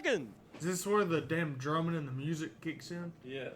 second. Is this where the damn drumming and the music kicks in? Yeah.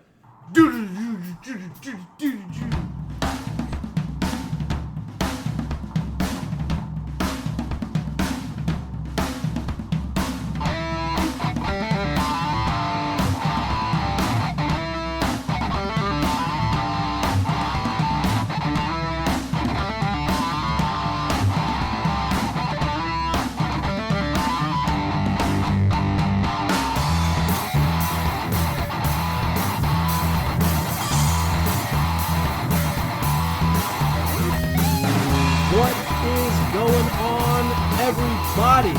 Everybody,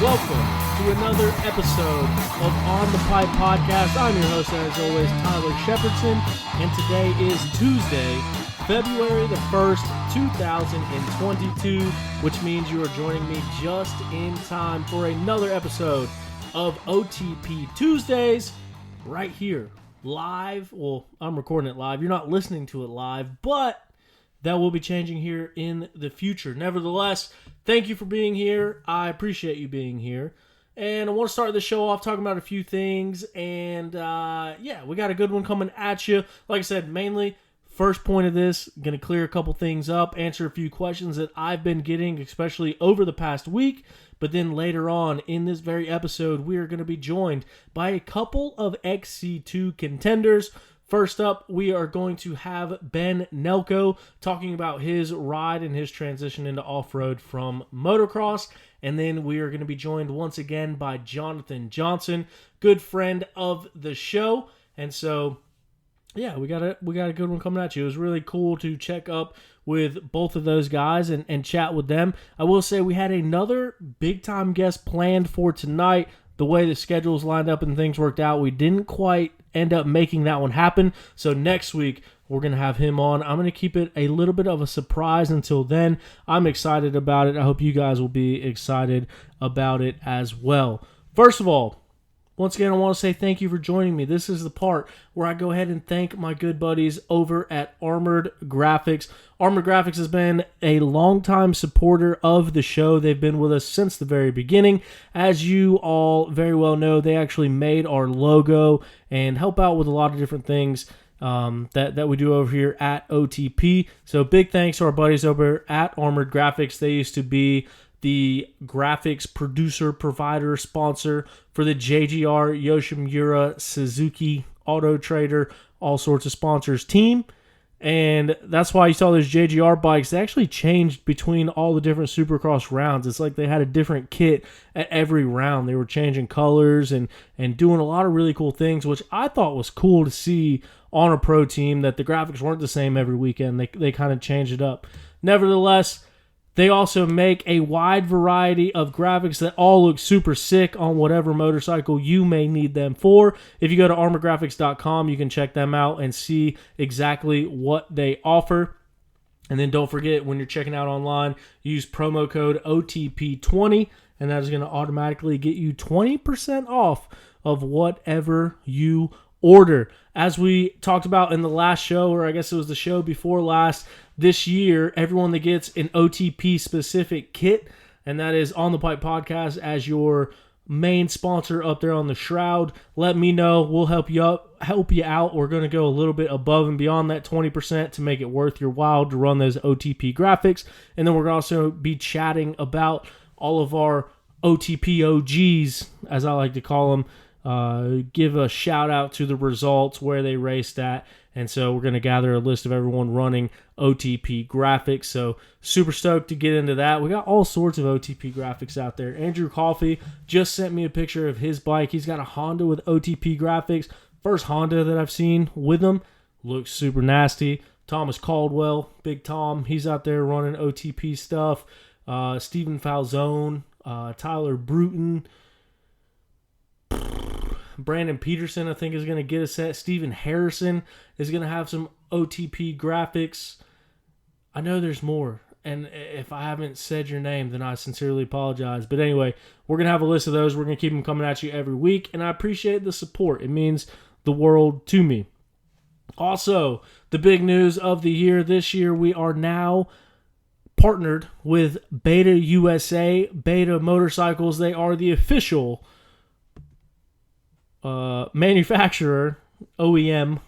welcome to another episode of On the Pipe Podcast. I'm your host, as always, Tyler Shepardson, and today is Tuesday, February the 1st, 2022, which means you are joining me just in time for another episode of OTP Tuesdays, right here, live. Well, I'm recording it live. You're not listening to it live, but that will be changing here in the future. Nevertheless, thank you for being here. I appreciate you being here. And I want to start the show off talking about a few things. And we got a good one coming at you. Like I said, mainly, first point of this, going to clear a couple things up, answer a few questions that I've been getting, especially over the past week. But then later on in this very episode, we are going to be joined by a couple of XC2 contenders. First up, we are going to have Ben Nelko talking about his ride and his transition into off-road from motocross. And then we are going to be joined once again by Jonathan Johnson, good friend of the show. And so, yeah, we got a good one coming at you. It was really cool to check up with both of those guys and chat with them. I will say we had another big-time guest planned for tonight. The way the schedules lined up and things worked out, we didn't quite end up making that one happen. So next week, we're going to have him on. I'm going to keep it a little bit of a surprise until then. I'm excited about it. I hope you guys will be excited about it as well. First of all, once again, I want to say thank you for joining me. This is the part where I go ahead and thank my good buddies over at Armored Graphics. Armored Graphics has been a longtime supporter of the show. They've been with us since the very beginning. As you all very well know, they actually made our logo and help out with a lot of different things that we do over here at OTP. So big thanks to our buddies over at Armored Graphics. They used to be the graphics producer, provider, sponsor for the JGR, Yoshimura, Suzuki, Auto Trader, all sorts of sponsors team. And that's why you saw those JGR bikes. They actually changed between all the different Supercross rounds. It's like they had a different kit at every round. They were changing colors and doing a lot of really cool things, which I thought was cool to see on a pro team, that the graphics weren't the same every weekend. They kind of changed it up. Nevertheless, they also make a wide variety of graphics that all look super sick on whatever motorcycle you may need them for. If you go to armorgraphics.com, you can check them out and see exactly what they offer. And then don't forget, when you're checking out online, use promo code OTP20, and that is going to automatically get you 20% off of whatever you order. As we talked about in the last show, or I guess it was the show before last, this year, everyone that gets an OTP-specific kit, and that is On the Pipe Podcast as your main sponsor up there on the Shroud, let me know. We'll help you out. We're going to go a little bit above and beyond that 20% to make it worth your while to run those OTP graphics. And then we're going to also be chatting about all of our OTP OGs, as I like to call them. Give a shout out to the results, where they raced at. And so we're going to gather a list of everyone running OTP graphics. So super stoked to get into that. We got all sorts of OTP graphics out there. Andrew Coffey just sent me a picture of his bike. He's got a Honda with OTP graphics. First Honda that I've seen with them. Looks super nasty. Thomas Caldwell, Big Tom, he's out there running OTP stuff. Stephen Falzone, Tyler Bruton, Brandon Peterson, I think, is going to get a set. Steven Harrison is going to have some OTP graphics. I know there's more, and if I haven't said your name, then I sincerely apologize. But anyway, we're going to have a list of those. We're going to keep them coming at you every week, and I appreciate the support. It means the world to me. Also, the big news of the year this year, we are now partnered with Beta USA, Beta Motorcycles. They are the official manufacturer, OEM,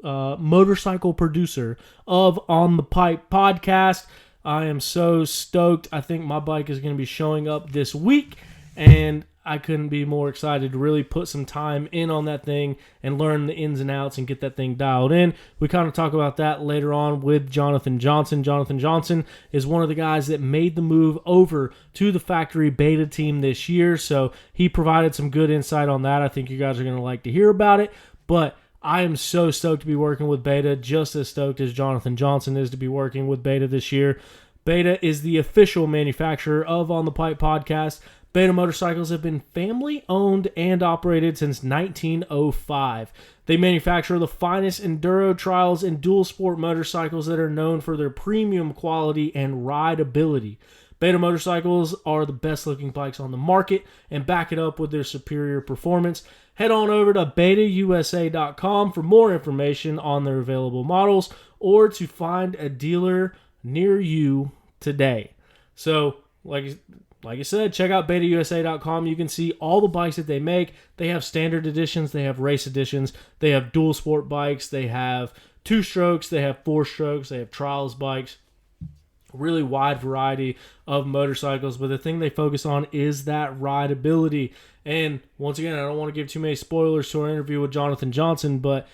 motorcycle producer of On the Pipe podcast. I am so stoked. I think my bike is going to be showing up this week, and I couldn't be more excited to really put some time in on that thing and learn the ins and outs and get that thing dialed in. We kind of talk about that later on with Jonathan Johnson. Jonathan Johnson is one of the guys that made the move over to the factory beta team this year, so he provided some good insight on that. I think you guys are going to like to hear about it, but I am so stoked to be working with Beta, just as stoked as Jonathan Johnson is to be working with Beta this year. Beta is the official manufacturer of On the Pipe podcast. Beta motorcycles have been family-owned and operated since 1905. They manufacture the finest enduro trials and dual sport motorcycles that are known for their premium quality and rideability. Beta motorcycles are the best-looking bikes on the market and back it up with their superior performance. Head on over to betausa.com for more information on their available models or to find a dealer near you today. So, like I said, check out betausa.com. You can see all the bikes that they make. They have standard editions. They have race editions. They have dual sport bikes. They have 2-strokes. They have 4-strokes. They have trials bikes. Really wide variety of motorcycles, but the thing they focus on is that rideability. And once again, I don't want to give too many spoilers to our interview with Jonathan Johnson, but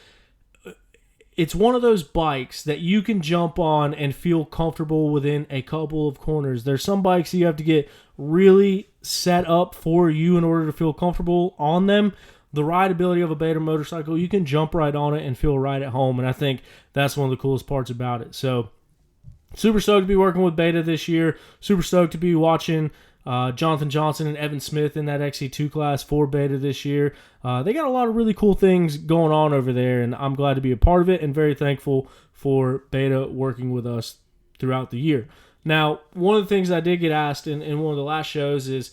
it's one of those bikes that you can jump on and feel comfortable within a couple of corners. There's some bikes you have to get really set up for you in order to feel comfortable on them. The rideability of a Beta motorcycle, you can jump right on it and feel right at home, and I think that's one of the coolest parts about it. So, super stoked to be working with Beta this year. Super stoked to be watching Jonathan Johnson and Evan Smith in that XC2 class for Beta this year. They got a lot of really cool things going on over there, and I'm glad to be a part of it and very thankful for Beta working with us throughout the year. Now, one of the things I did get asked in one of the last shows is,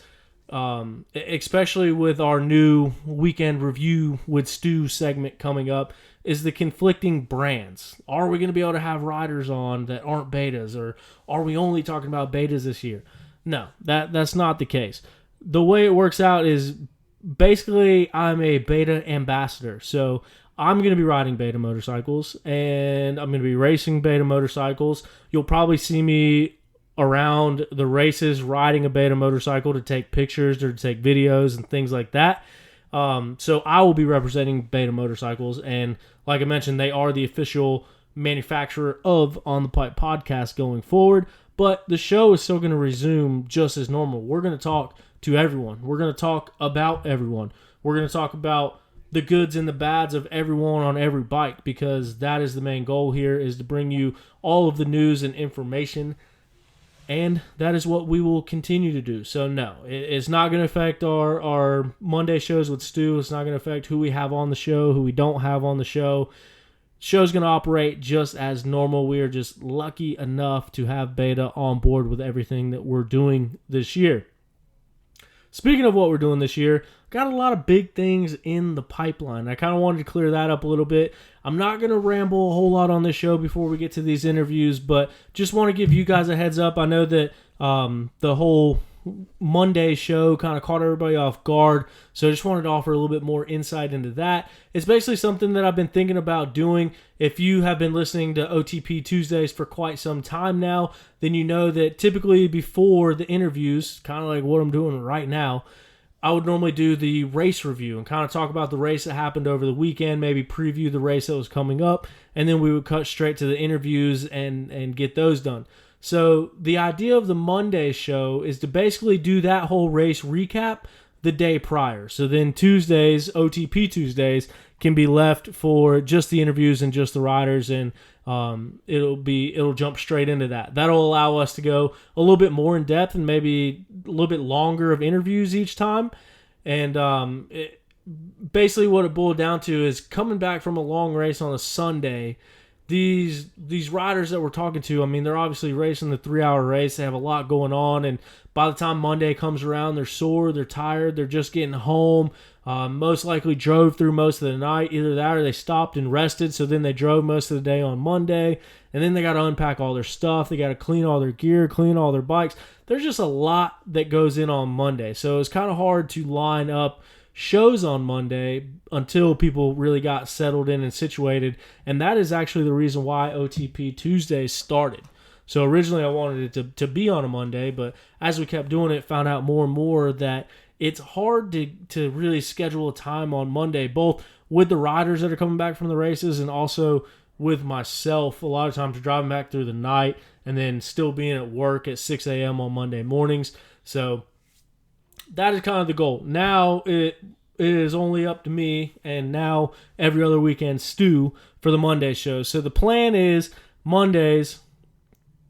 especially with our new weekend review with Stu segment coming up, is the conflicting brands. Are we going to be able to have riders on that aren't Betas, or are we only talking about Betas this year? No, that's not the case. The way it works out is basically I'm a Beta ambassador. So I'm going to be riding Beta motorcycles, and I'm going to be racing Beta motorcycles. You'll probably see me around the races riding a Beta motorcycle to take pictures or to take videos and things like that. So I will be representing Beta motorcycles, and like I mentioned, they are the official manufacturer of On the Pipe podcast going forward, but the show is still going to resume just as normal. We're going to talk to everyone. We're going to talk about everyone. We're going to talk about the goods and the bads of everyone on every bike, because that is the main goal here, is to bring you all of the news and information. And that is what we will continue to do. So no, it's not going to affect our Monday shows with Stu. It's not going to affect who we have on the show, who we don't have on the show. Show's going to operate just as normal. We are just lucky enough to have Beta on board with everything that we're doing this year. Speaking of what we're doing this year, got a lot of big things in the pipeline. I kind of wanted to clear that up a little bit. I'm not going to ramble a whole lot on this show before we get to these interviews, but just want to give you guys a heads up. I know that the whole Monday show kind of caught everybody off guard, so I just wanted to offer a little bit more insight into that. It's basically something that I've been thinking about doing. If you have been listening to OTP Tuesdays for quite some time now, then you know that typically before the interviews, kind of like what I'm doing right now, I would normally do the race review and kind of talk about the race that happened over the weekend, maybe preview the race that was coming up, and then we would cut straight to the interviews and get those done. So the idea of the Monday show is to basically do that whole race recap the day prior. So then Tuesdays, OTP Tuesdays, can be left for just the interviews and just the riders, and it'll jump straight into that. That'll allow us to go a little bit more in depth and maybe a little bit longer of interviews each time. And basically what it boiled down to is coming back from a long race on a Sunday. These riders that we're talking to, I mean, they're obviously racing the 3-hour race. They have a lot going on, and by the time Monday comes around, they're sore, they're tired, they're just getting home. Most likely drove through most of the night. Either that or they stopped and rested, so then they drove most of the day on Monday, and then they got to unpack all their stuff. They got to clean all their gear, clean all their bikes. There's just a lot that goes in on Monday, so it's kind of hard to line up shows on Monday until people really got settled in and situated. And that is actually the reason why OTP Tuesday started. So originally I wanted it to be on a Monday, but as we kept doing it, found out more and more that it's hard to really schedule a time on Monday, both with the riders that are coming back from the races and also with myself. A lot of times driving back through the night and then still being at work at 6 a.m. on Monday mornings. So that is kind of the goal. Now it is only up to me, and now every other weekend Stu for the Monday show. So the plan is Mondays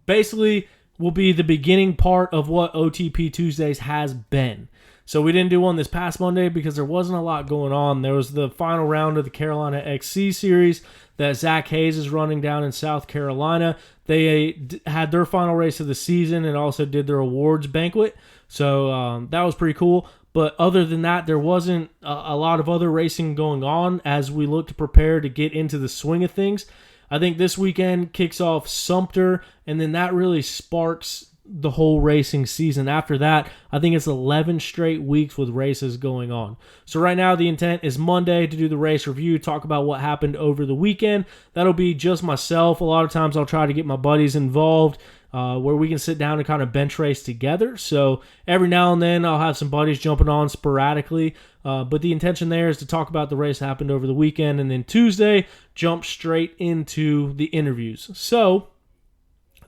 basically will be the beginning part of what OTP Tuesdays has been. So we didn't do one this past Monday because there wasn't a lot going on. There was the final round of the Carolina XC Series that Zach Hayes is running down in South Carolina. They had their final race of the season and also did their awards banquet. So that was pretty cool. But other than that, there wasn't a lot of other racing going on as we look to prepare to get into the swing of things. I think this weekend kicks off Sumter, and then that really sparks the whole racing season. After that, I think it's 11 straight weeks with races going on. So right now the intent is Monday to do the race review, talk about what happened over the weekend. That'll be just myself. A lot of times I'll try to get my buddies involved where we can sit down and kind of bench race together. So every now and then I'll have some buddies jumping on sporadically. But the intention there is to talk about the race that happened over the weekend, and then Tuesday, jump straight into the interviews. So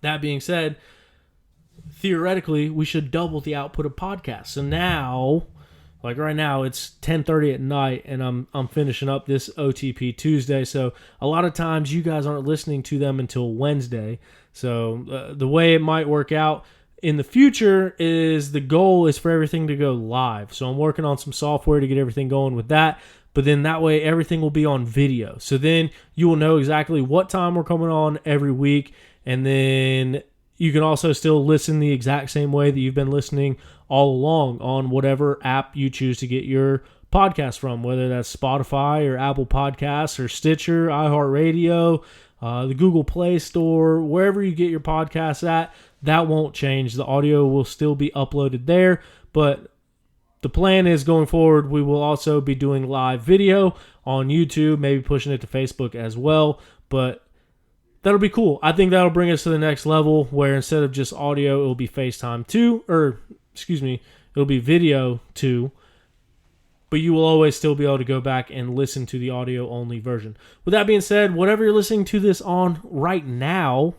that being said, theoretically, we should double the output of podcasts. So now, like right now, it's 10:30 at night, and I'm finishing up this OTP Tuesday. So a lot of times you guys aren't listening to them until Wednesday. So the way it might work out in the future is the goal is for everything to go live. So I'm working on some software to get everything going with that. But then that way everything will be on video. So then you will know exactly what time we're coming on every week, and then you can also still listen the exact same way that you've been listening all along on whatever app you choose to get your podcast from, whether that's Spotify or Apple Podcasts or Stitcher, iHeartRadio, the Google Play Store, wherever you get your podcasts at. That won't change. The audio will still be uploaded there, but the plan is going forward, we will also be doing live video on YouTube, maybe pushing it to Facebook as well, but that'll be cool. I think that'll bring us to the next level where instead of just audio, it'll be FaceTime too, it'll be video too, but you will always still be able to go back and listen to the audio only version. With that being said, whatever you're listening to this on right now,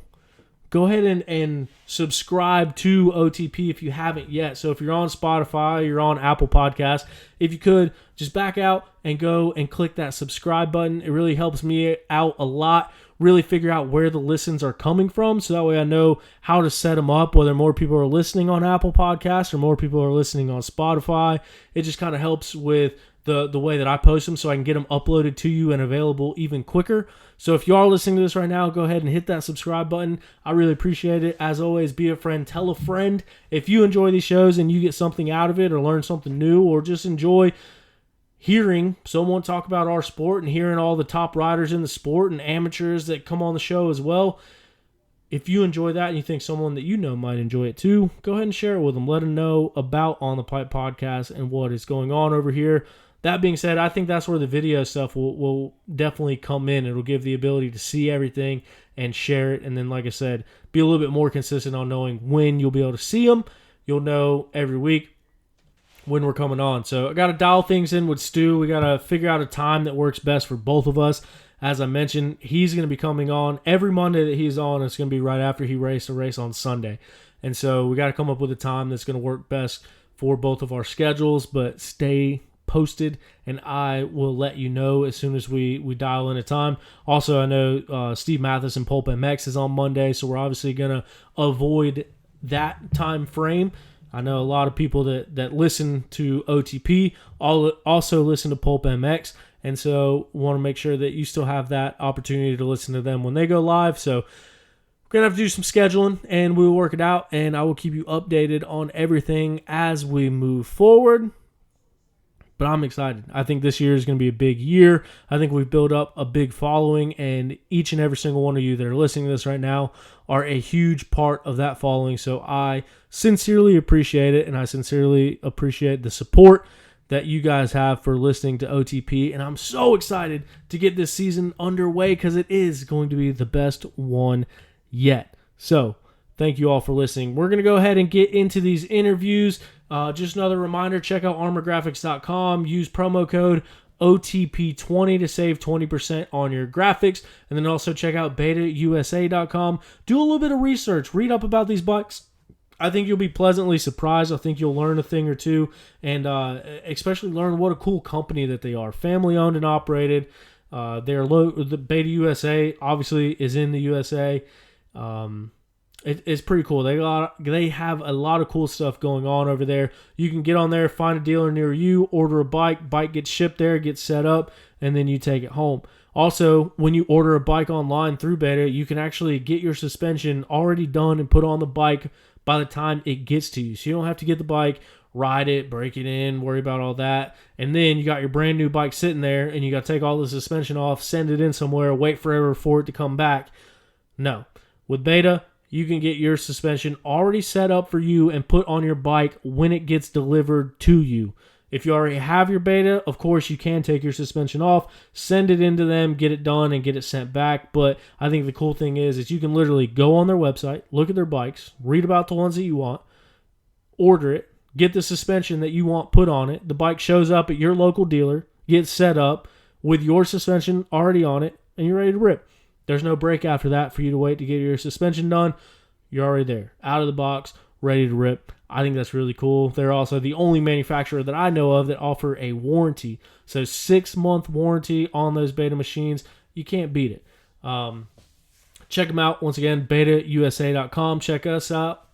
go ahead and subscribe to OTP if you haven't yet. So if you're on Spotify, you're on Apple Podcasts, if you could, just back out and go and click that subscribe button. It really helps me out a lot. Really figure out where the listens are coming from, so that way I know how to set them up, whether more people are listening on Apple Podcasts or more people are listening on Spotify. It just kind of helps with the way that I post them so I can get them uploaded to you and available even quicker. So if you are listening to this right now, go ahead and hit that subscribe button. I really appreciate it. As always, be a friend, tell a friend. If you enjoy these shows and you get something out of it or learn something new or just enjoy hearing someone talk about our sport and hearing all the top riders in the sport and amateurs that come on the show as well, if you enjoy that and you think someone that you know might enjoy it too, go ahead and share it with them. Let them know about On the Pipe Podcast and what is going on over here. That being said, I think that's where the video stuff will definitely come in. It'll give the ability to see everything and share it. And then, like I said, be a little bit more consistent on knowing when you'll be able to see them. You'll know every week when we're coming on. So I got to dial things in with Stu. We got to figure out a time that works best for both of us. As I mentioned, he's going to be coming on every Monday that he's on. It's going to be right after he raced a race on Sunday. And so we got to come up with a time that's going to work best for both of our schedules, but stay posted and I will let you know as soon as we dial in a time. Also, I know Steve Mathis and Pulp MX is on Monday, so we're obviously going to avoid that time frame. I know a lot of people that listen to OTP also listen to Pulp MX, and so want to make sure that you still have that opportunity to listen to them when they go live. So we're going to have to do some scheduling, and we'll work it out, and I will keep you updated on everything as we move forward. But I'm excited. I think this year is going to be a big year. I think we've built up a big following, and each and every single one of you that are listening to this right now are a huge part of that following. So I sincerely appreciate it, and I sincerely appreciate the support that you guys have for listening to OTP, and I'm so excited to get this season underway because it is going to be the best one yet. So, thank you all for listening. We're going to go ahead and get into these interviews. Just another reminder, check out armorgraphics.com. Use promo code OTP20 to save 20% on your graphics. And then also check out betausa.com. Do a little bit of research. Read up about these bikes. I think you'll be pleasantly surprised. I think you'll learn a thing or two. And especially learn what a cool company that they are. Family owned and operated. The Beta USA obviously is in the USA. It's pretty cool. They have a lot of cool stuff going on over there. You can get on there, find a dealer near you, order a bike gets shipped there, gets set up, and then you take it home. Also, when you order a bike online through Beta, you can actually get your suspension already done and put on the bike by the time it gets to you. So you don't have to get the bike, ride it, break it in, worry about all that. And then you got your brand new bike sitting there, and you got to take all the suspension off, send it in somewhere, wait forever for it to come back. No. With Beta, you can get your suspension already set up for you and put on your bike when it gets delivered to you. If you already have your Beta, of course, you can take your suspension off, send it into them, get it done, and get it sent back. But I think the cool thing is you can literally go on their website, look at their bikes, read about the ones that you want, order it, get the suspension that you want put on it. The bike shows up at your local dealer, gets set up with your suspension already on it, and you're ready to rip. There's no break after that for you to wait to get your suspension done. You're already there, out of the box, ready to rip. I think that's really cool. They're also the only manufacturer that I know of that offer a warranty. So 6-month warranty on those Beta machines. You can't beat it. Check them out. Once again, betausa.com. Check us out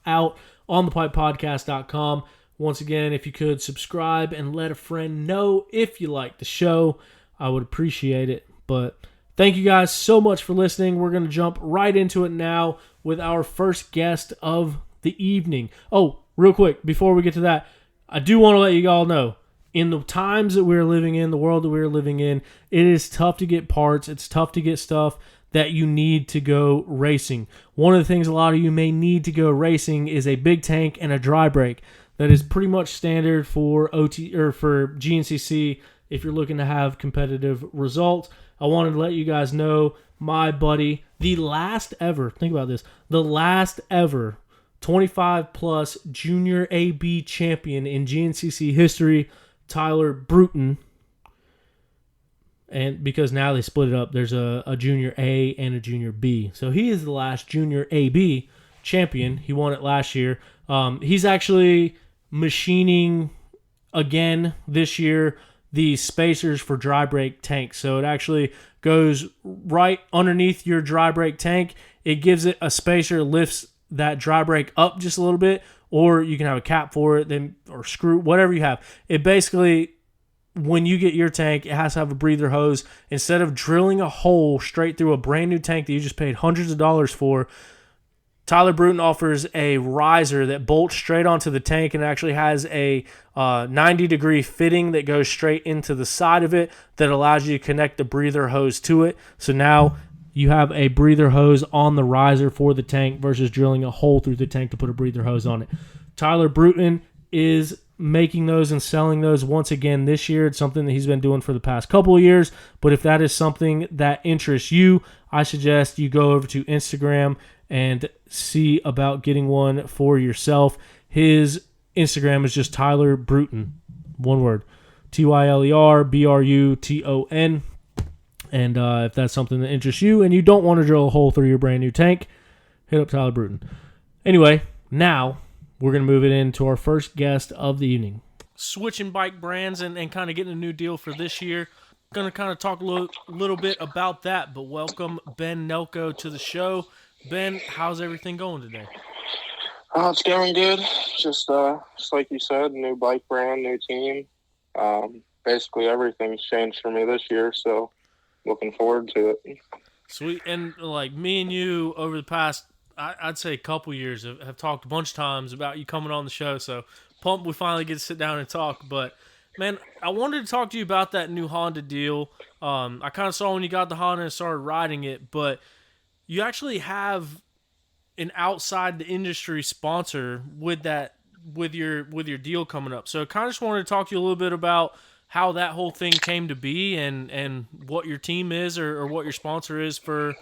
on thepipepodcast.com. Once again, if you could subscribe and let a friend know if you like the show, I would appreciate it. But thank you guys so much for listening. We're going to jump right into it now with our first guest of the evening. Oh, real quick, before we get to that, I do want to let you all know, in the times that we're living in, the world that we're living in, it is tough to get parts. It's tough to get stuff that you need to go racing. One of the things a lot of you may need to go racing is a big tank and a dry brake. That is pretty much standard for for GNCC if you're looking to have competitive results. I wanted to let you guys know my buddy, the last ever 25 plus junior AB champion in GNCC history, Tyler Bruton. And because now they split it up, there's a junior A and a junior B. So he is the last junior AB champion. He won it last year. He's actually machining again this year the spacers for dry brake tanks. So it actually goes right underneath your dry brake tank. It gives it a spacer, lifts that dry brake up just a little bit, or you can have a cap for it, then or screw, whatever you have. It basically, when you get your tank, it has to have a breather hose. Instead of drilling a hole straight through a brand new tank that you just paid hundreds of dollars for, Tyler Bruton offers a riser that bolts straight onto the tank and actually has a 90-degree fitting that goes straight into the side of it that allows you to connect the breather hose to it. So now you have a breather hose on the riser for the tank versus drilling a hole through the tank to put a breather hose on it. Tyler Bruton is making those and selling those once again this year. It's something that he's been doing for the past couple of years, but if that is something that interests you, I suggest you go over to Instagram and see about getting one for yourself. His Instagram is just Tyler Bruton. One word. TYLERBRUTON. And if that's something that interests you and you don't want to drill a hole through your brand new tank, hit up Tyler Bruton. Anyway, now we're going to move it into our first guest of the evening. Switching bike brands and kind of getting a new deal for this year. Going to kind of talk a little bit about that, but welcome Ben Nelko to the show. Ben, how's everything going today? It's going good. Just like you said, new bike brand, new team. Basically everything's changed for me this year, so looking forward to it. Sweet. And like me and you over the past, I'd say a couple years have talked a bunch of times about you coming on the show, so pumped we finally get to sit down and talk. But man, I wanted to talk to you about that new Honda deal. I kind of saw when you got the Honda and started riding it, but you actually have an outside the industry sponsor with that with your deal coming up. So kind of just wanted to talk to you a little bit about how that whole thing came to be and what your team is or what your sponsor is for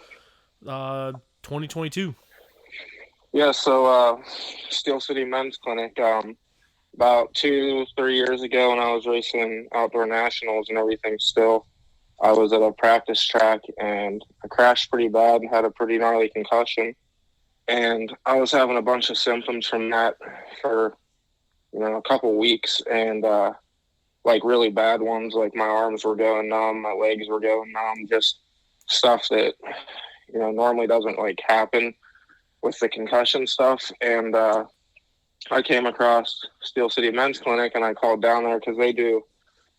2022. Yeah, so Steel City Men's Clinic. About 2-3 years ago, when I was racing outdoor nationals and everything, still, I was at a practice track and I crashed pretty bad and had a pretty gnarly concussion. And I was having a bunch of symptoms from that for, a couple weeks, and like really bad ones, like my arms were going numb, my legs were going numb, just stuff that, normally doesn't like happen with the concussion stuff. And I came across Steel City Men's Clinic, and I called down there because they do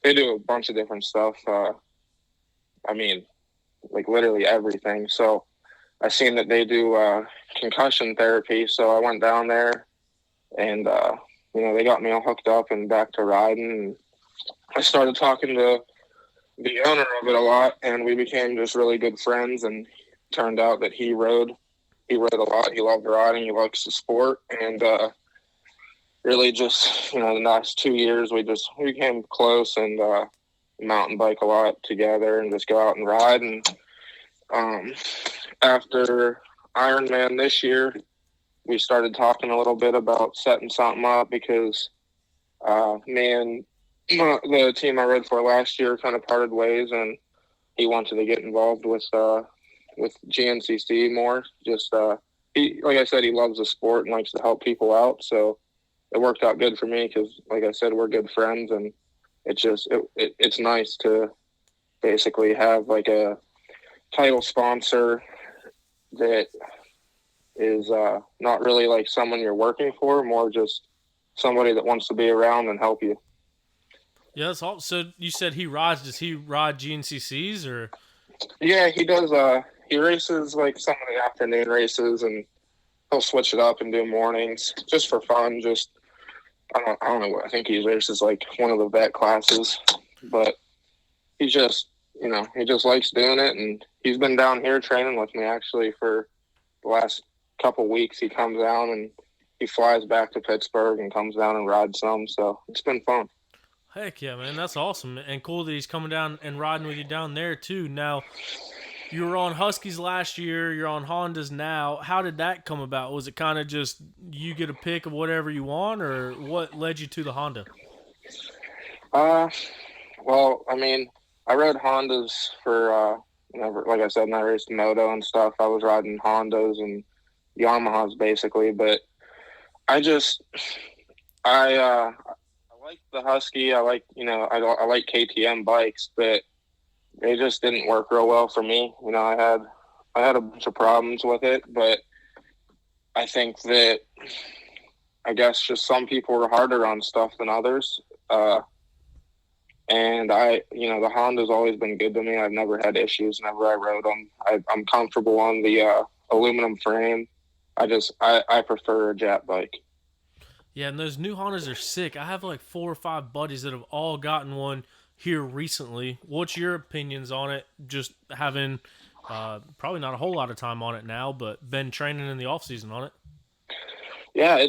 a bunch of different stuff. Like literally everything. So I seen that they do concussion therapy, so I went down there, and they got me all hooked up and back to riding. And I started talking to the owner of it a lot, and we became just really good friends. And it turned out that he rode a lot. He loved riding. He likes the sport, and really just the last 2 years we became close and mountain bike a lot together and just go out and ride. And after Ironman this year, we started talking a little bit about setting something up because me and the team I rode for last year kind of parted ways, and he wanted to get involved with GNCC more. Just he, like I said, he loves the sport and likes to help people out. So it worked out good for me because, like I said, we're good friends, and it's nice to basically have like a title sponsor that is not really like someone you're working for, more just somebody that wants to be around and help you. Yeah, that's all. So you said he rides. Does he ride GNCCs or? Yeah, he does. He races like some of the afternoon races, and he'll switch it up and do mornings just for fun. Just I don't know. I think he races like one of the vet classes, but he just likes doing it, and he's been down here training with me actually for the last couple weeks. He comes down and he flies back to Pittsburgh and comes down and rides some. So it's been fun. Heck yeah, man. That's awesome. And cool that he's coming down and riding with you down there, too. Now, you were on Huskies last year. You're on Hondas now. How did that come about? Was it kind of just you get a pick of whatever you want, or what led you to the Honda? Well, I rode Hondas for, like I said, when I raced Moto and stuff, I was riding Hondas and Yamahas basically. But I like the Husky. I like, I like KTM bikes, but they just didn't work real well for me. I had a bunch of problems with it, but I think that I guess just some people were harder on stuff than others. And the Honda's always been good to me. I've never had issues whenever I rode them. I'm comfortable on the aluminum frame. I prefer a Jap bike. Yeah, and those new Hondas are sick. I have like 4 or 5 buddies that have all gotten one here recently. What's your opinions on it? Just having probably not a whole lot of time on it now, but been training in the off season on it. Yeah,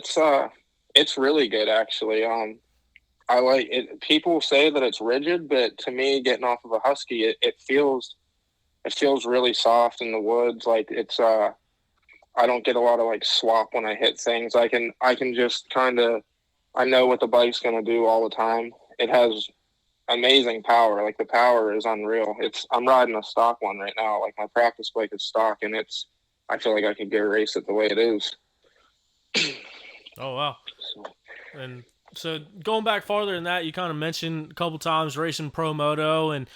it's really good actually. I like it. People say that it's rigid, but to me, getting off of a Husky, it feels really soft in the woods. Like it's I don't get a lot of like swap when I hit things. I can just I know what the bike's gonna do all the time. It has amazing power. Like the power is unreal. I'm riding a stock one right now. Like my practice bike is stock, and I feel like I could get a race it the way it is. Oh wow! And so going back farther than that, you kind of mentioned a couple times racing pro moto, and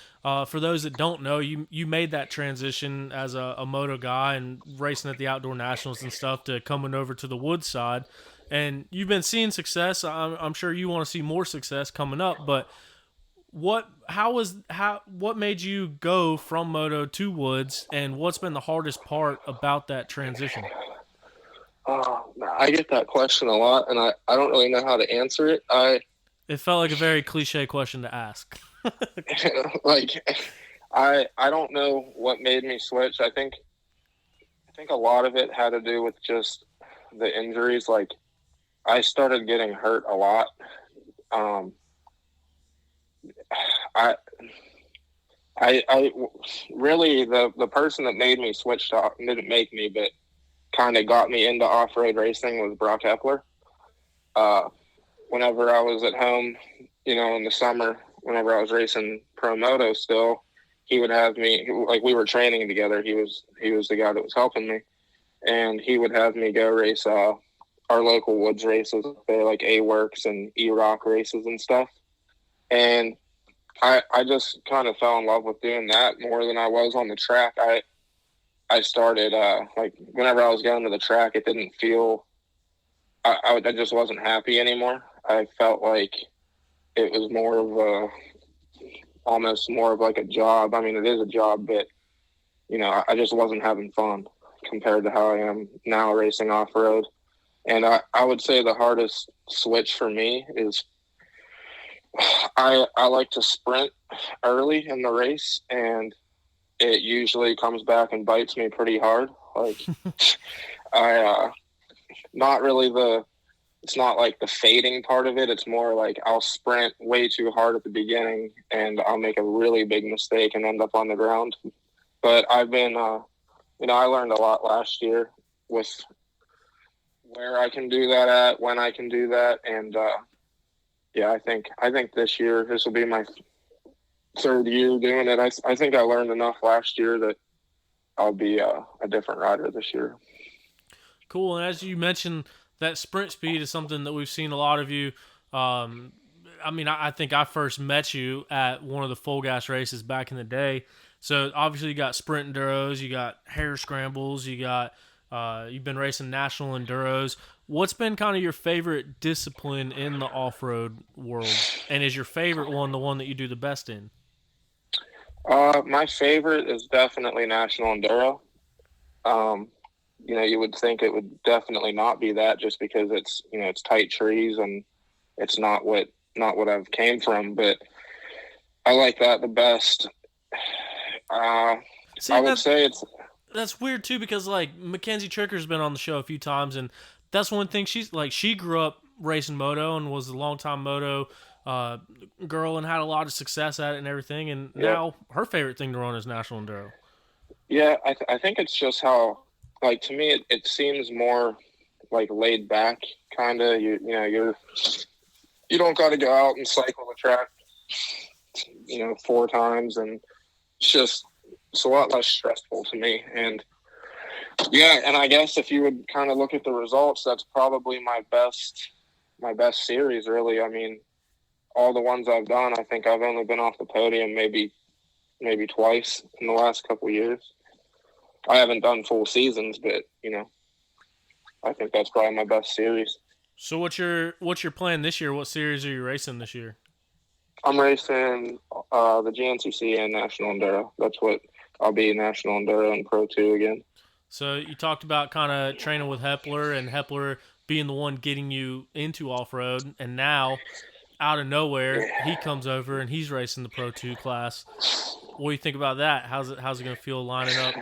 for those that don't know, you made that transition as a moto guy and racing at the outdoor nationals and stuff to coming over to the wood side, and you've been seeing success. I'm sure you want to see more success coming up, but what made you go from moto to woods, and what's been the hardest part about that transition? I get that question a lot, and I don't really know how to answer it. It felt like a very cliche question to ask. I don't know what made me switch. I think a lot of it had to do with just the injuries. Like I started getting hurt a lot. Um, I, I really the person that made me switch to didn't make me, but kind of got me into off road racing was Brock Epler. Whenever I was at home, in the summer, whenever I was racing pro moto still, he would have me, like, we were training together. He was the guy that was helping me, and he would have me go race our local woods races there, like A Works and E Rock races and stuff. And I just kind of fell in love with doing that more than I was on the track. I started like whenever I was going to the track, it didn't feel. I just wasn't happy anymore. I felt like it was more of almost more of like a job. I mean, it is a job, but I just wasn't having fun compared to how I am now racing off road. And I would say the hardest switch for me is I like to sprint early in the race, and it usually comes back and bites me pretty hard. Like not really it's not like the fading part of it. It's more like I'll sprint way too hard at the beginning and I'll make a really big mistake and end up on the ground. But I've been, I learned a lot last year with where I can do that at, when I can do that. And, I think this will be my third year doing it. I think I learned enough last year that I'll be a different rider this year. Cool. And as you mentioned, that sprint speed is something that we've seen a lot of you. I think I first met you at one of the full gas races back in the day. So obviously you got sprint enduros, you got hare scrambles, you've been racing national enduros. What's been kind of your favorite discipline in the off-road world? And is your favorite one the one that you do the best in? My favorite is definitely national enduro. You would think it would definitely not be that, just because it's tight trees and it's not what I've came from, but I like that the best. I would say that's weird too, because like Mackenzie Tricker's been on the show a few times, and that's one thing she grew up racing moto and was a longtime moto girl and had a lot of success at it and everything, and now her favorite thing to run is national enduro. Yeah, I think it's just how, like, to me it seems more like laid back, kind of. You don't got to go out and cycle the track 4 times, and it's a lot less stressful to me. And and I guess if you would kind of look at the results, that's probably my best series, really. I mean, all the ones I've done, I think I've only been off the podium maybe twice in the last couple of years. I haven't done full seasons, but I think that's probably my best series. So what's your plan this year? What series are you racing this year? I'm racing the GNCC and National Enduro. That's what I'll be, National Enduro and Pro 2 again. So you talked about kind of training with Hepler, and Hepler being the one getting you into off-road, and now, out of nowhere, he comes over and he's racing the Pro 2 class. What do you think about that? How's it going to feel lining up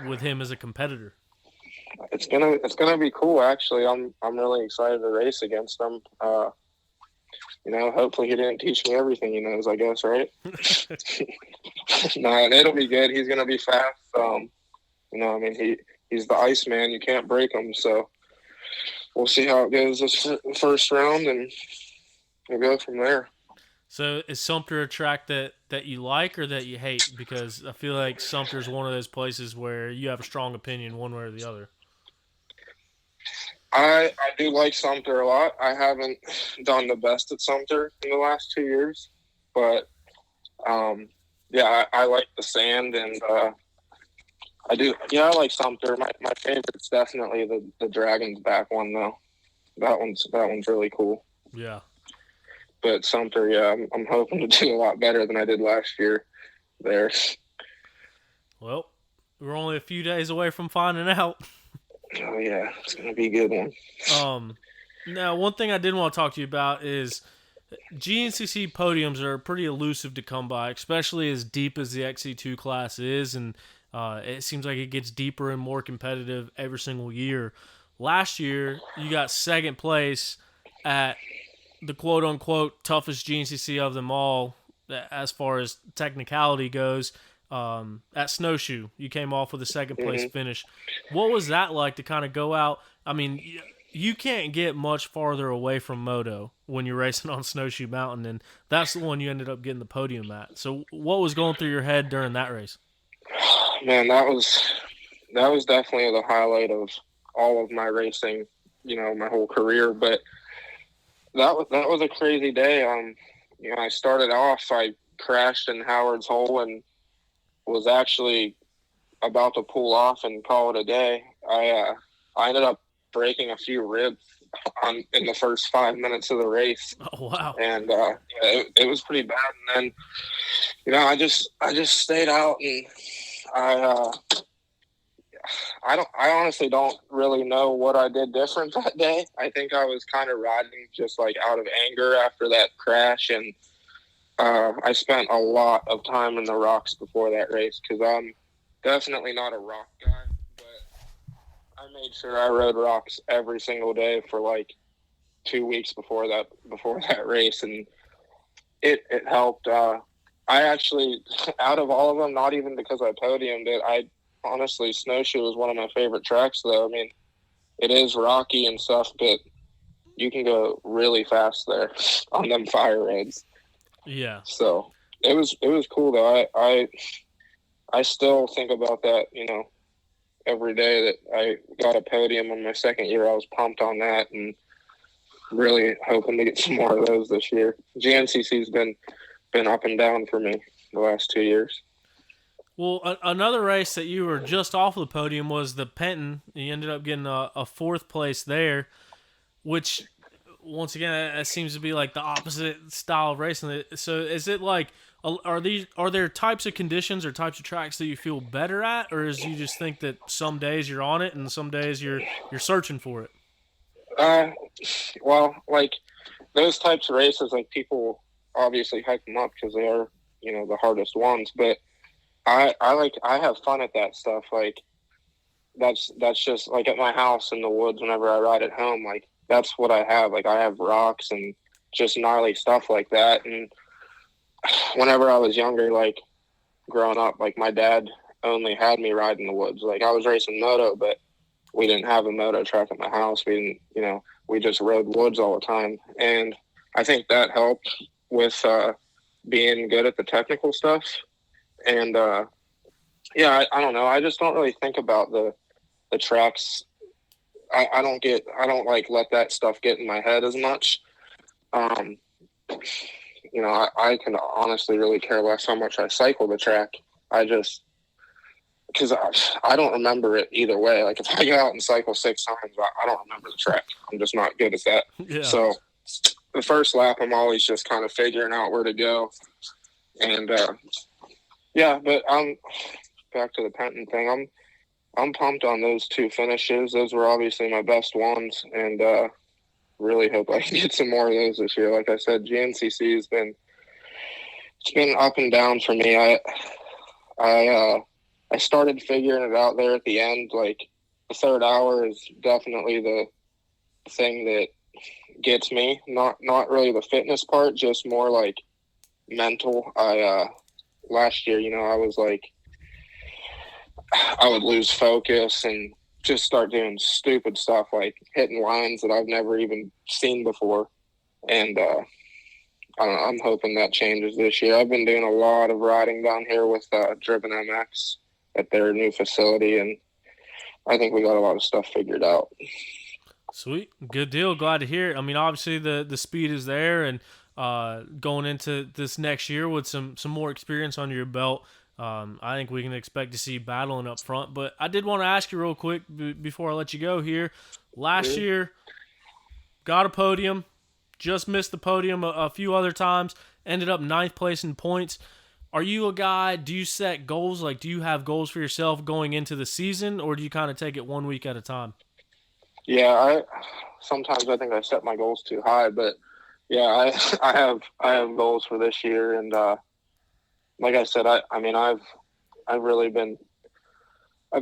with him as a competitor? It's gonna be cool, actually. I'm really excited to race against him. Hopefully he didn't teach me everything he knows, I guess, right? No, it'll be good. He's gonna be fast. He's the Iceman. You can't break him. So we'll see how it goes this first round, and we'll go from there. So is Sumter a track that you like or that you hate? Because I feel like Sumter's one of those places where you have a strong opinion one way or the other. I do like Sumter a lot. I haven't done the best at Sumter in the last 2 years, but I like the sand, and I do. Yeah, I like Sumter. My favorite's definitely the Dragon's Back one, though. That one's really cool. Yeah. But Sumter, I'm hoping to do a lot better than I did last year there. Well, we're only a few days away from finding out. Oh, yeah. It's going to be a good one. Now, one thing I did want to talk to you about is GNCC podiums are pretty elusive to come by, especially as deep as the XC2 class is, and it seems like it gets deeper and more competitive every single year. last year you got second place at the quote unquote toughest GNCC of them all, as far as technicality goes. At Snowshoe, you came off with a second place Hmm. finish. What was that like to kind of go out? I mean, you can't get much farther away from Moto when you're racing on Snowshoe Mountain, and that's the one you ended up getting the podium at. So, what was going through your head during that race? Man, that was definitely the highlight of all of my racing, my whole career. But that was a crazy day. I started off, I crashed in Howard's Hole and was actually about to pull off and call it a day. I ended up breaking a few ribs in the first 5 minutes of the race, Oh wow! and it was pretty bad. And then I just stayed out, and I I honestly don't really know what I did different that day. I think I was kind of riding just like out of anger after that crash, and I spent a lot of time in the rocks before that race because I'm definitely not a rock guy, but I made sure I rode rocks every single day for like 2 weeks before that race, and it helped. I actually, out of all of them, not even because I podiumed it, I honestly, Snowshoe is one of my favorite tracks, though. I mean, it is rocky and stuff, but you can go really fast there on them fire roads. Yeah. So it was cool though. I still think about that, every day that I got a podium on my second year. I was pumped on that and really hoping to get some more of those this year. GNCC's been up and down for me the last 2 years. Well, another race that you were just off the podium was the Penton. You ended up getting a fourth place there, which once again it seems to be like the opposite style of racing. So is it like are there types of conditions or types of tracks that you feel better at, or is you just think that some days you're on it and some days you're searching for it? Well, like those types of races, like people obviously hype them up because they are, the hardest ones. But I have fun at that stuff. Like that's just like at my house in the woods whenever I ride at home. Like that's what I have. Like I have rocks and just gnarly stuff like that. And whenever I was younger, like growing up, like my dad only had me ride in the woods. Like I was racing moto, but we didn't have a moto track at my house. We didn't, we just rode woods all the time. And I think that helped with being good at the technical stuff. And yeah, I don't know. I just don't really think about the tracks. I don't like let that stuff get in my head as much. I can honestly really care less how much I cycle the track. Because I don't remember it either way. Like if I go out and cycle 6 times, I don't remember the track. I'm just not good at that. Yeah. So the first lap, I'm always just kind of figuring out where to go. And yeah, but I'm back to the Penton thing. I'm pumped on those 2 finishes. Those were obviously my best ones, and really hope I can get some more of those this year. Like I said, GNCC has been up and down for me. I started figuring it out there at the end. Like the third hour is definitely the thing that gets me. Not really the fitness part, just more like mental. Last year, I was like, I would lose focus and just start doing stupid stuff like hitting lines that I've never even seen before. And I don't know, I'm hoping that changes this year. I've been doing a lot of riding down here with Driven MX at their new facility, and I think we got a lot of stuff figured out. Sweet, good deal. Glad to hear it. I mean, obviously the speed is there, and going into this next year with some more experience under your belt, I think we can expect to see you battling up front. But I did want to ask you real quick before I let you go here. Last year, got a podium, just missed the podium a few other times, ended up 9th place in points. Are you a guy, do you set goals? Like, do you have goals for yourself going into the season, or do you kind of take it 1 week at a time? Yeah, sometimes I think I set my goals too high, but yeah, I have goals for this year, and like I said, I've really been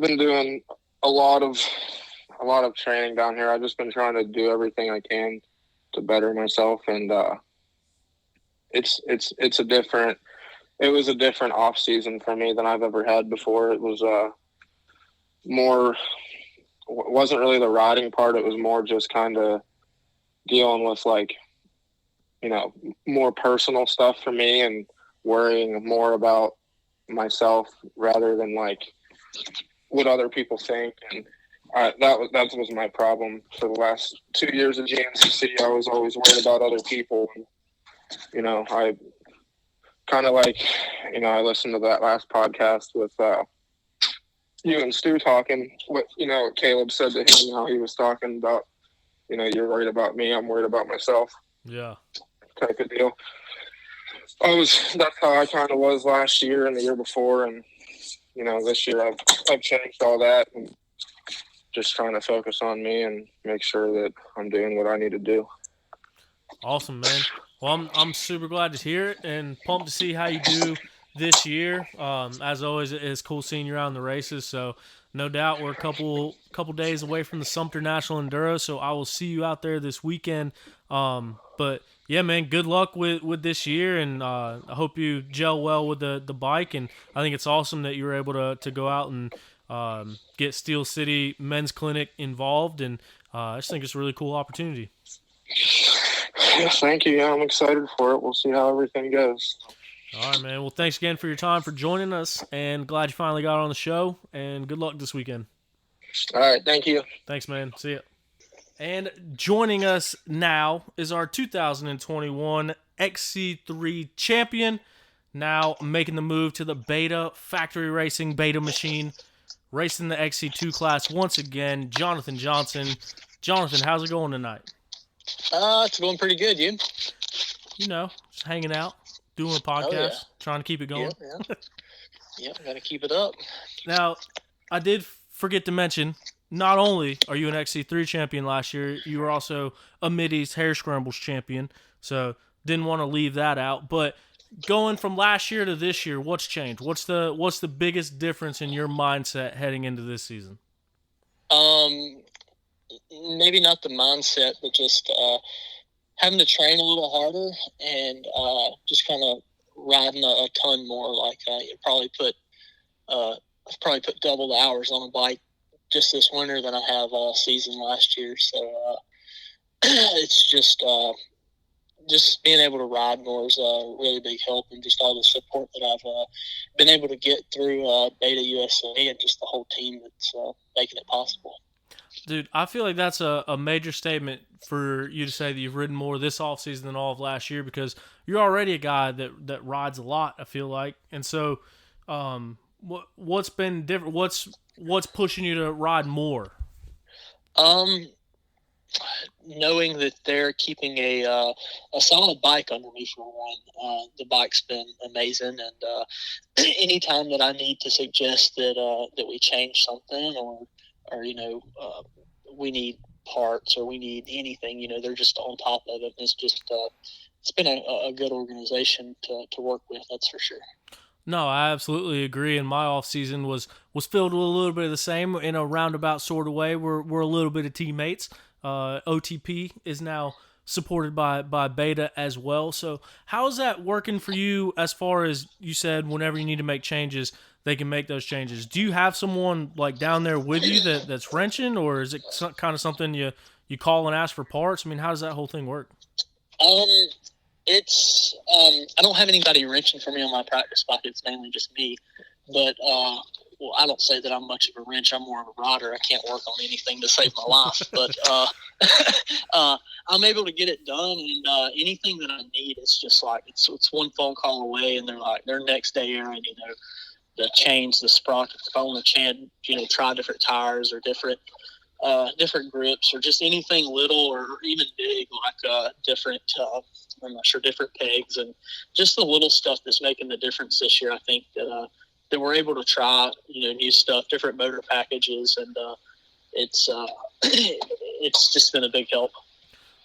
doing a lot of a lot of training down here. I've just been trying to do everything I can to better myself, and it was a different off season for me than I've ever had before. It was wasn't really the riding part. It was more just kind of dealing with more personal stuff for me and worrying more about myself rather than what other people think. And that was my problem for the last 2 years of GNCC. I was always worried about other people. And, I kind of I listened to that last podcast with you and Stu talking, what Caleb said to him, how he was talking about, you're worried about me, I'm worried about myself. Yeah. Type of deal. That's how I kind of was last year and the year before. And, this year I've changed all that and just trying to focus on me and make sure that I'm doing what I need to do. Awesome, man. Well, I'm super glad to hear it and pumped to see how you do this year. As always, it's cool seeing you around the races. So no doubt we're a couple days away from the Sumter National Enduro. So I will see you out there this weekend. But yeah, man, good luck with this year, and I hope you gel well with the bike. And I think it's awesome that you were able to go out and get Steel City Men's Clinic involved. And I just think it's a really cool opportunity. Yes, thank you. Yeah, I'm excited for it. We'll see how everything goes. All right, man. Well, thanks again for your time, for joining us, and glad you finally got on the show, and good luck this weekend. All right, thank you. Thanks, man. See ya. And joining us now is our 2021 XC3 champion, now making the move to the Beta Factory Racing Beta machine, racing the XC2 class once again, Jonathan Johnson. Jonathan, how's it going tonight? It's going pretty good, you? Just hanging out, doing a podcast, trying to keep it going. Yeah, gotta keep it up. Now, I did forget to mention, not only are you an XC3 champion last year, you were also a Mid-East Hare Scrambles champion, so didn't want to leave that out. But going from last year to this year, what's changed? What's the biggest difference in your mindset heading into this season? Maybe not the mindset, but just having to train a little harder and just kind of riding a ton more. I've probably put double the hours on a bike just this winter than I have all season last year. So it's just being able to ride more is a really big help, and just all the support that I've been able to get through Beta USA and just the whole team that's making it possible. Dude, I feel like that's a major statement for you to say that you've ridden more this offseason than all of last year, because you're already a guy that rides a lot, I feel like. And so what's been different? What's pushing you to ride more? Knowing that they're keeping a solid bike underneath for one. The bike's been amazing, and anytime that I need to suggest that we change something or we need parts or we need anything, they're just on top of it. It's just it's been a good organization to work with, that's for sure. No, I absolutely agree. And my off season was filled with a little bit of the same in a roundabout sort of way. We're a little bit of teammates. OTP is now supported by Beta as well. So how is that working for you as far as you said, whenever you need to make changes, they can make those changes? Do you have someone down there with you that's wrenching, or is it kind of something you call and ask for parts? I mean, how does that whole thing work? It's I don't have anybody wrenching for me on my practice bike. It's mainly just me. But I don't say that I'm much of a wrench. I'm more of a rider. I can't work on anything to save my life. But I'm able to get it done, and anything that I need, it's just it's one phone call away, and they're next day airing, the chains, the sprockets. If I want to try different tires or different grips, or just anything little or even big, different different pegs, and just the little stuff that's making the difference this year. I think that we're able to try new stuff, different motor packages, and it's just been a big help.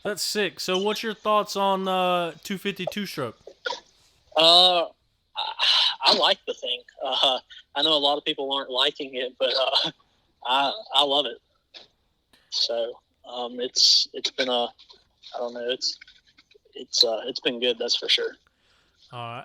That's sick. So what's your thoughts on 252 stroke? I like the thing. I know a lot of people aren't liking it, but I love it. So it's been I don't know, it's been good, that's for sure.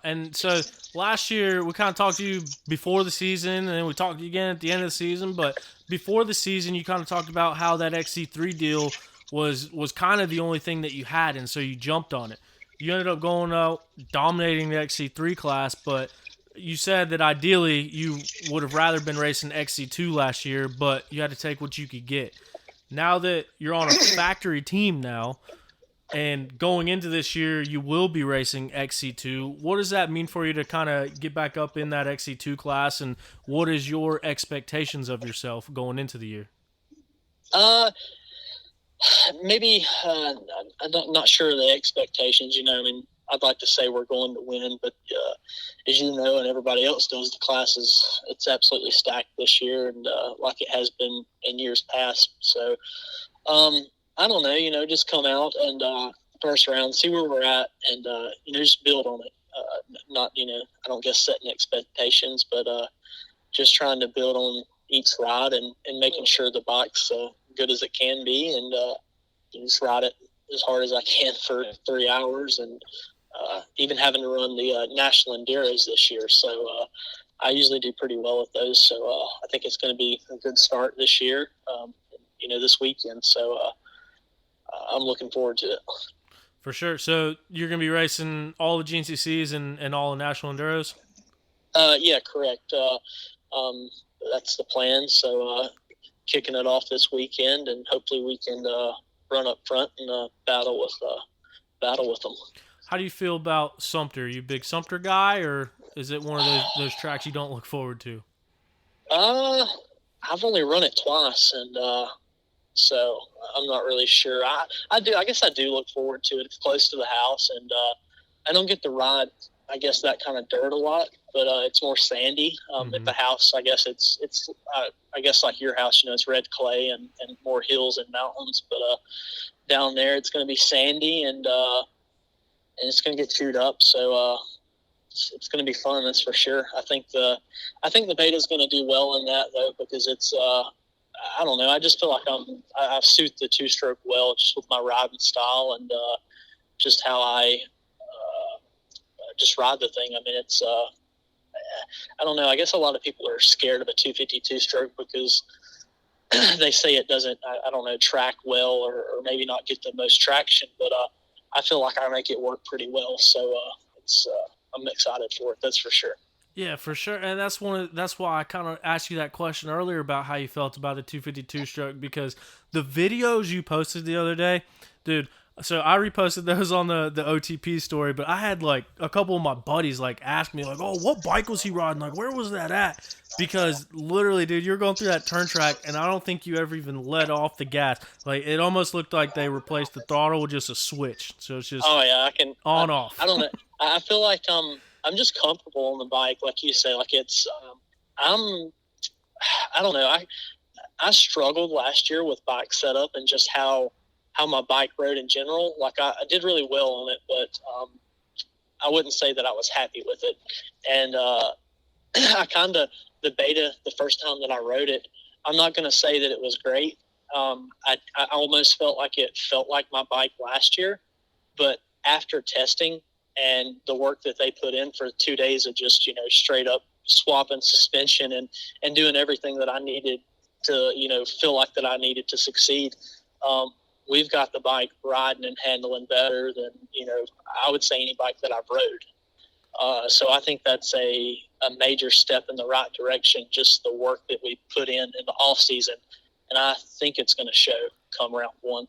And so last year we kind of talked to you before the season, and then we talked to you again at the end of the season. But before the season, you kind of talked about how that XC3 deal was kind of the only thing that you had, and so you jumped on it. You ended up going out dominating the XC3 class, but you said that ideally you would have rather been racing XC2 last year, but you had to take what you could get. Now that you're on a factory team now, and going into this year, you will be racing XC2. What does that mean for you to kind of get back up in that XC2 class, and what is your expectations of yourself going into the year? Maybe I'm not sure of the expectations. You know, I mean, I'd like to say we're going to win, but as you know, and everybody else knows, the class it's absolutely stacked this year, and like it has been in years past. So. I don't know, you know, just come out and first round, see where we're at, and you know, just build on it. Not, you know, I don't guess setting expectations, but just trying to build on each ride and making sure the bike's good as it can be, and just ride it as hard as I can for 3 hours, and even having to run the national enduros this year. So I usually do pretty well with those. So I think it's going to be a good start this year. You know, this weekend. So I'm looking forward to it. For sure. So you're going to be racing all the GNCCs and all the national enduros? Yeah, correct. That's the plan. So kicking it off this weekend, and hopefully we can run up front and battle with them. How do you feel about Sumter? Are you a big Sumter guy, or is it one of those tracks you don't look forward to? I've only run it twice, and so I'm not really sure. I guess I do look forward to it. It's close to the house, and I don't get to ride, I guess, that kind of dirt a lot, but it's more sandy. At the house, I guess it's I guess like your house, you know, it's red clay and more hills and mountains, but down there it's going to be sandy, and it's going to get chewed up. So it's going to be fun, that's for sure. I think the Beta's going to do well in that, though, because it's I don't know. I just feel like I suit the two-stroke well, just with my riding style and just how I just ride the thing. I mean, it's I don't know. I guess a lot of people are scared of a 252 stroke because they say it doesn't, I don't know, track well or maybe not get the most traction. But I feel like I make it work pretty well. So I'm excited for it. That's for sure. Yeah, for sure, and that's why I kind of asked you that question earlier about how you felt about the 252 stroke, because the videos you posted the other day, dude. So I reposted those on the OTP story, but I had like a couple of my buddies like ask me like, "Oh, what bike was he riding? Like, where was that at?" Because literally, dude, you're going through that turn track, and I don't think you ever even let off the gas. Like, it almost looked like they replaced the throttle with just a switch. So it's just I can off. I don't know. I feel like I'm just comfortable on the bike, like you say. Like it's, I don't know. I struggled last year with bike setup and just how my bike rode in general. Like I did really well on it, but I wouldn't say that I was happy with it. And I kind of, the Beta, the first time that I rode it, I'm not going to say that it was great. I almost felt like it felt like my bike last year, but after testing and the work that they put in for 2 days of just, you know, straight up swapping suspension and doing everything that I needed to, you know, feel like that I needed to succeed. We've got the bike riding and handling better than, you know, I would say any bike that I've rode. So I think that's a major step in the right direction, just the work that we put in the off season. And I think it's going to show come round one.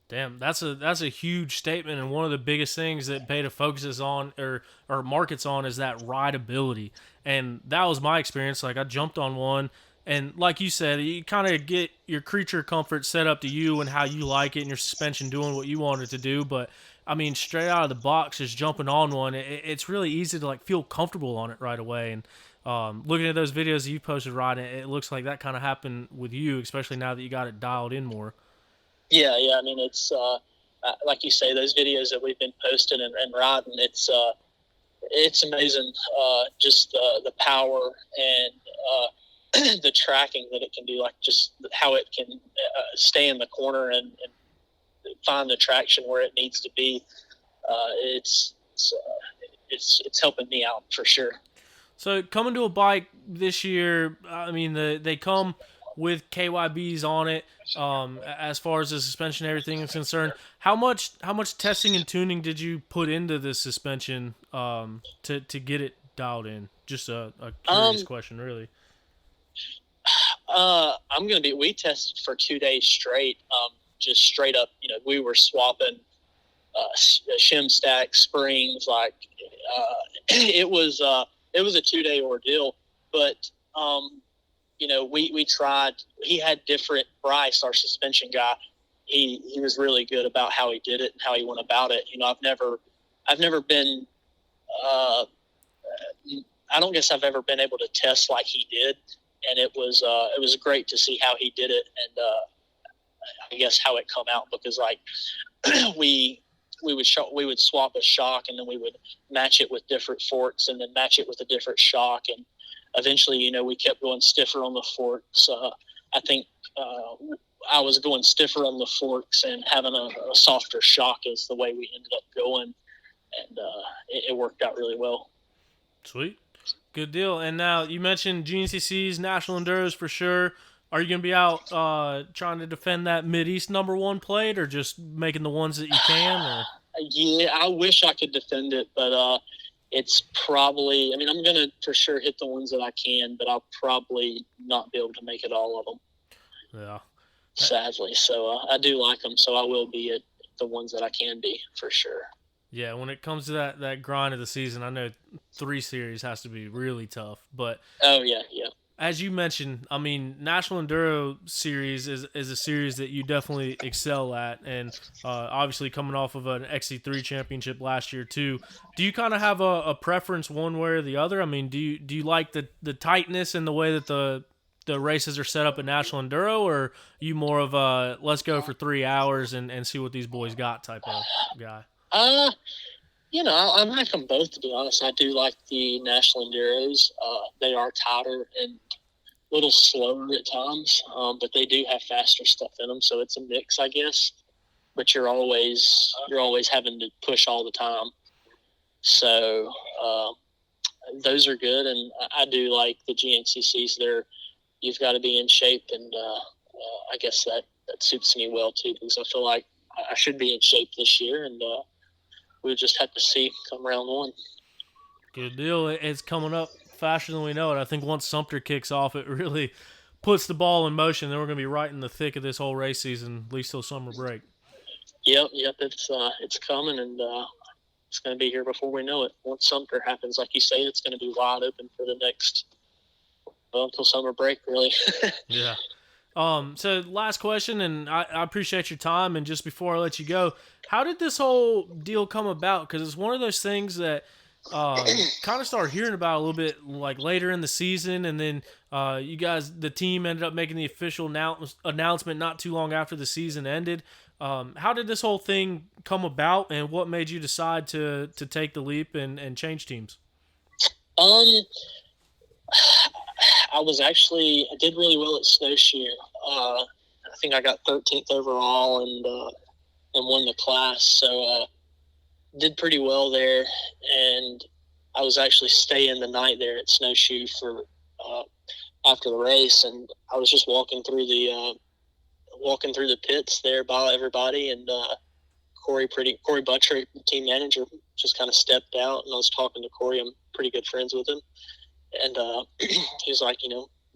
Damn, that's a huge statement, and one of the biggest things that Beta focuses on or markets on is that rideability. And that was my experience. Like, I jumped on one, and like you said, you kind of get your creature comfort set up to you and how you like it, and your suspension doing what you want it to do. But I mean, straight out of the box, just jumping on one, it's really easy to like feel comfortable on it right away. And looking at those videos that you posted riding, it looks like that kind of happened with you, especially now that you got it dialed in more. Yeah. I mean, it's like you say, those videos that we've been posting and riding, it's amazing. Just the power and the tracking that it can do, like just how it can stay in the corner and find the traction where it needs to be. It's helping me out for sure. So coming to a bike this year, I mean, they come with KYBs on it. As far as the suspension and everything is concerned, how much testing and tuning did you put into the suspension to get it dialed in? Just a curious question, really. We tested for 2 days straight, just straight up. We were swapping shim stack springs. Like it was a 2-day ordeal, but we tried. He had different. Bryce, our suspension guy, he was really good about how he did it and how he went about it. I've never been. I don't guess I've ever been able to test like he did, and it was great to see how he did it, and I guess how it come out, because like we would swap a shock, and then we would match it with different forks, and then match it with a different shock, and eventually we kept going stiffer on the forks. I think I was going stiffer on the forks and having a softer shock is the way we ended up going, and it worked out really well. Sweet. Good deal. And now you mentioned GNCC's National Enduros for sure. Are you going to be out trying to defend that Mid-East #1 plate, or just making the ones that you can? Or? Yeah, I wish I could defend it, but it's probably – I'm going to for sure hit the ones that I can, but I'll probably not be able to make it all of them. Yeah. Sadly. So I do like them, so I will be at the ones that I can be for sure. Yeah, when it comes to that grind of the season, I know 3 series has to be really tough. But oh yeah. As you mentioned, National Enduro Series is a series that you definitely excel at, and obviously coming off of an XC3 championship last year too. Do you kind of have a preference one way or the other? Do you like the tightness and the way that the races are set up at National Enduro, or are you more of a let's go for 3 hours and see what these boys got type of guy? I like them both, to be honest. I do like the National Enduros. They are tighter and a little slower at times, but they do have faster stuff in them, so it's a mix, I guess. But you're always having to push all the time. So those are good, and I do like the GNCCs. You've got to be in shape, and I guess that suits me well too, because I feel like I should be in shape this year, and we'll just have to see come round 1. Good deal. It's coming up faster than we know it. I think once Sumter kicks off, it really puts the ball in motion. Then we're going to be right in the thick of this whole race season, at least till summer break. Yep. It's coming, and it's going to be here before we know it. Once Sumter happens, like you say, it's going to be wide open for the next, until summer break, really. Yeah. So last question, and I appreciate your time. And just before I let you go, how did this whole deal come about? Because it's one of those things that kind of started hearing about a little bit like later in the season, and then you guys, the team, ended up making the official announcement not too long after the season ended. How did this whole thing come about, and what made you decide to take the leap and change teams? I did really well at snowshoe. I think I got 13th overall and won the class. So did pretty well there. And I was actually staying the night there at snowshoe for after the race, and I was just walking through the pits there by everybody, and Corey Buttrick, the team manager, just kind of stepped out, and I was talking to Corey. I'm pretty good friends with him. And he was like,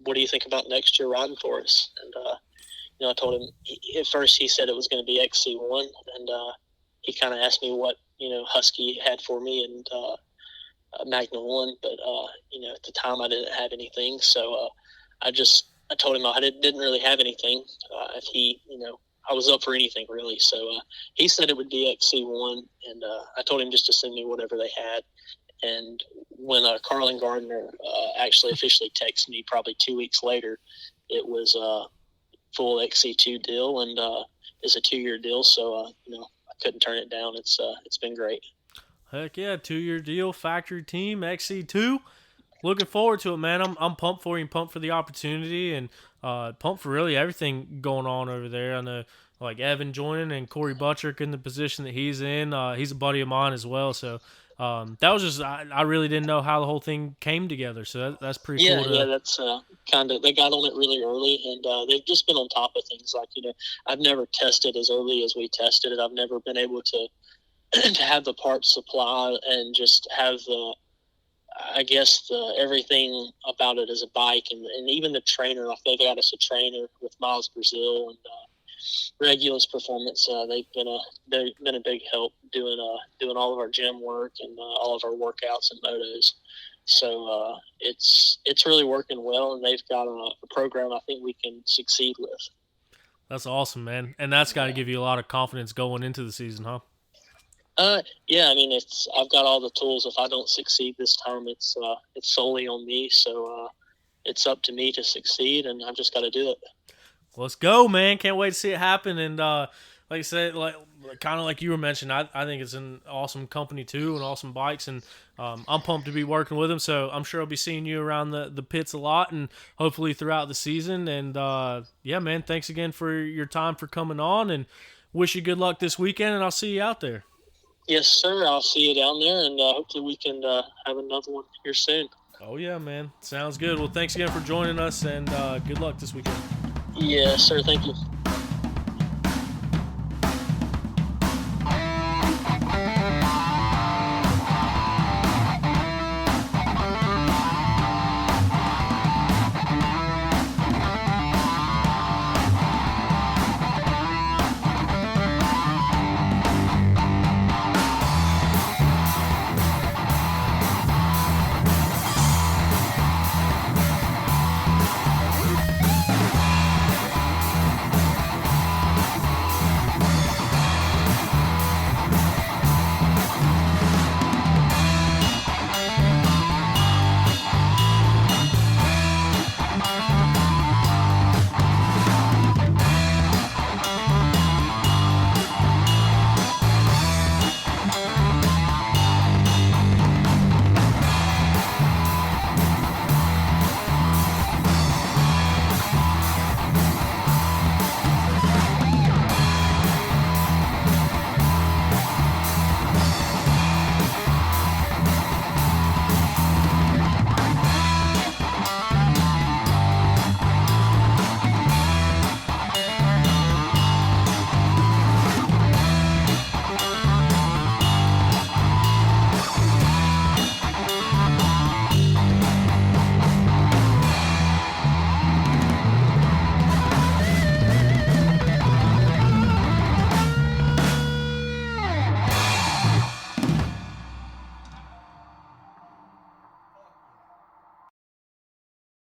what do you think about next year riding for us? And, I told him, at first he said it was going to be XC1. And he kind of asked me what, Husky had for me and Magnum 1. But, at the time I didn't have anything. So I told him I didn't really have anything. If he, I was up for anything really. So he said it would be XC1. And I told him just to send me whatever they had. And when Carlin Gardner actually officially texted me probably 2 weeks later, it was a full XC2 deal, and it's a 2-year deal. So, I couldn't turn it down. It's been great. Heck yeah, 2-year deal, factory team, XC2. Looking forward to it, man. I'm pumped for you and pumped for the opportunity and pumped for really everything going on over there. I know like Evan joining and Corey Buttrick in the position that he's in. He's a buddy of mine as well. So that was just I really didn't know how the whole thing came together. So that's pretty Yeah, cool. yeah, that's kind of, they got on it really early, and they've just been on top of things. Like, I've never tested as early as we tested it. I've never been able to to have the parts supply and just have the, I guess, the everything about it as a bike, and even the trainer. They've got us a trainer with Miles Brazil and Regulus Performance. They've been a big help doing all of our gym work and all of our workouts and motos. So it's really working well, and they've got a program I think we can succeed with. That's awesome, man. And that's got to give you a lot of confidence going into the season, huh? Yeah. I mean, I've got all the tools. If I don't succeed this time, it's solely on me. So it's up to me to succeed, and I've just got to do it. Let's go, man. Can't wait to see it happen. And like I said, kind of like you were mentioning, I think it's an awesome company too, and awesome bikes. And I'm pumped to be working with them. So I'm sure I'll be seeing you around the pits a lot, and hopefully throughout the season. And yeah, man, thanks again for your time for coming on, and wish you good luck this weekend. And I'll see you out there. Yes, sir. I'll see you down there, and hopefully we can have another one here soon. Oh yeah, man. Sounds good. Well, thanks again for joining us, and good luck this weekend. Yes, sir. Thank you.